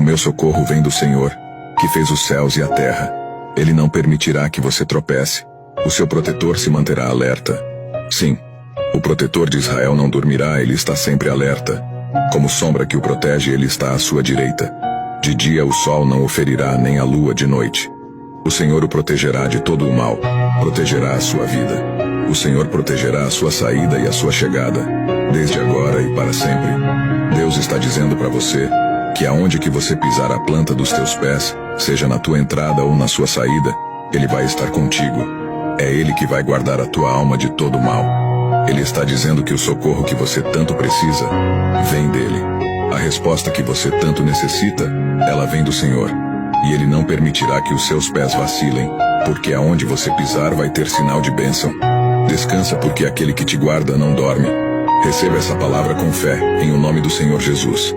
meu socorro vem do Senhor, que fez os céus e a terra. Ele não permitirá que você tropece. O seu protetor se manterá alerta. Sim, o protetor de Israel não dormirá, ele está sempre alerta. Como sombra que o protege, ele está à sua direita. De dia o sol não o ferirá, nem a lua de noite. O Senhor o protegerá de todo o mal, protegerá a sua vida. O Senhor protegerá a sua saída e a sua chegada, desde agora e para sempre. Deus está dizendo para você que aonde que você pisar a planta dos teus pés, seja na tua entrada ou na sua saída, Ele vai estar contigo. É Ele que vai guardar a tua alma de todo o mal. Ele está dizendo que o socorro que você tanto precisa vem dele. A resposta que você tanto necessita, ela vem do Senhor. E Ele não permitirá que os seus pés vacilem, porque aonde você pisar vai ter sinal de bênção. Descansa, porque aquele que te guarda não dorme. Receba essa palavra com fé, em o nome do Senhor Jesus.